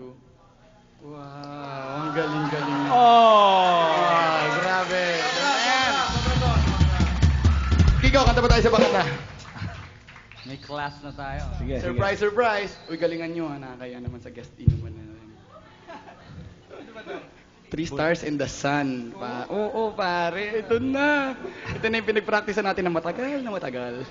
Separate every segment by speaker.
Speaker 1: Two. Wow, ang galing-galing.
Speaker 2: Oh!
Speaker 1: Grabe. Man. Kiko, kanta pa tayo sa bangkata.
Speaker 2: May class na tayo.
Speaker 3: Sige,
Speaker 1: Surprise, surprise. Uy, galingan nyo ha. Nakakaya naman sa guest inuman na rin. 3 stars in the sun. Oo, pare. Ito na. Ito na yung pinag-practice natin na matagal na matagal.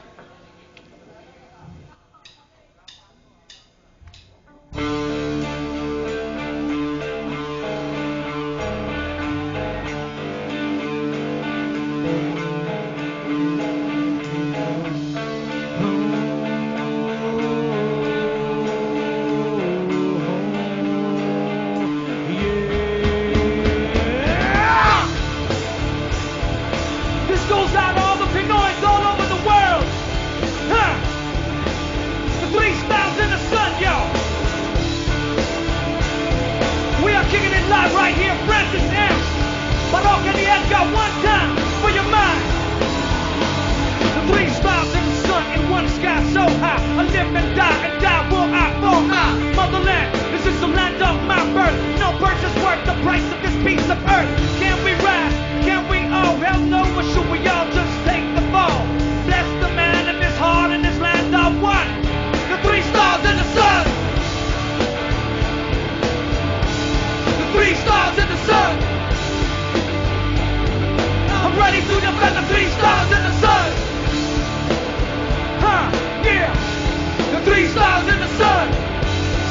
Speaker 4: This goes out to all the Pinoys all over the world. Huh? The 3 styles in the sun, yo. We are kicking it live right here, Francis M. Baroque and the Edgar, one time for your mind. The 3 styles in the sun in one sky so high. I live and die will I for my motherland. This is the land of my birth. No purchase worth the price of this piece of earth. Can we rise? Can we all? Hell no, or should we all just take the fall? Bless the man in his heart in this land of one. The 3 stars in the sun. The 3 stars in the sun. I'm ready to defend the 3 stars in the sun. Huh, yeah. The 3 stars in the sun.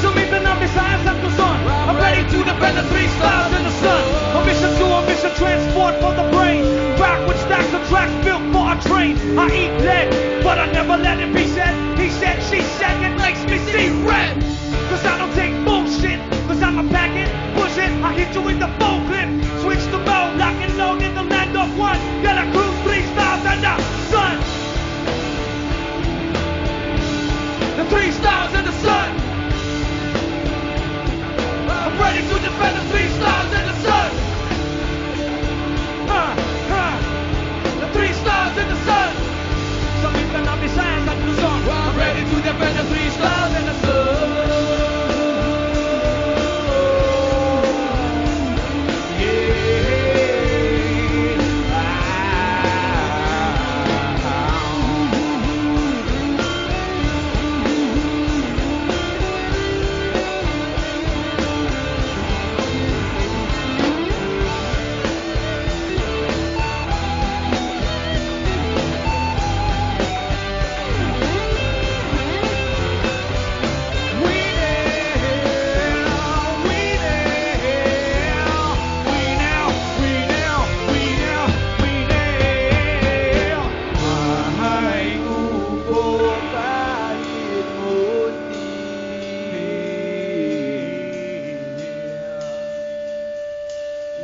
Speaker 4: Sumitan ang Visayas at Luzon. I'm ready to defend the 3 stars in the sun. A mission to a mission, transport for the brain. Backward stacks of tracks built for our train. I eat lead, but I never let it be said. He said, she said, it makes me see red. Cause I don't take bullshit, cause I'm a packet. Push it, I hit you with the full clip. Switch the mode, lock and load in the land of one. Gotta cruise 3 stars in the sun. The 3 stars in the sun. I'm ready to defend the 3 stars in the sun. The 3 stars in the sun. Sumitan ang Visayas at Luzon. I'm ready to defend the 3 stars in the sun.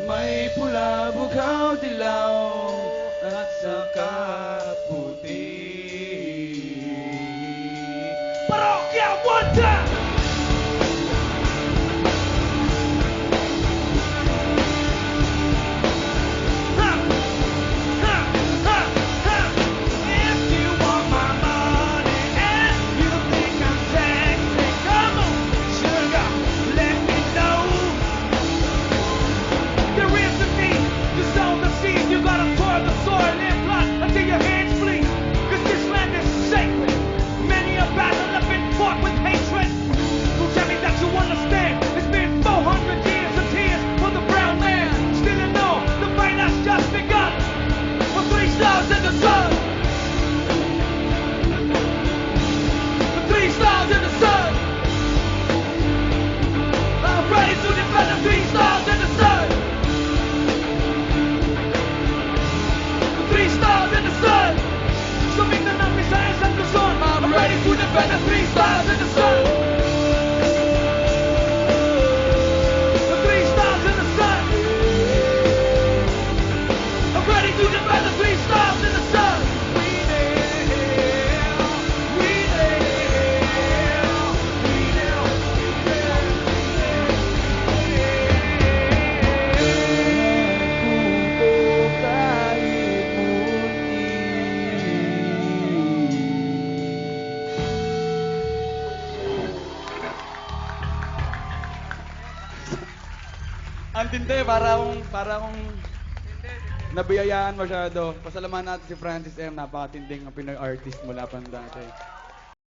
Speaker 4: May pula, bukaw, dilaw, at saka puti. Parokya, one time! If you want my money and you think I'm sexy, come on, sugar, let me know. There is a need to sow the seed. You gotta pour the soil in blood until your hand
Speaker 1: Ang tindi, para akong nabiyayaan masyado. Pasalamatan natin si Francis M. Napakatinding Pinoy artist mula pa dati.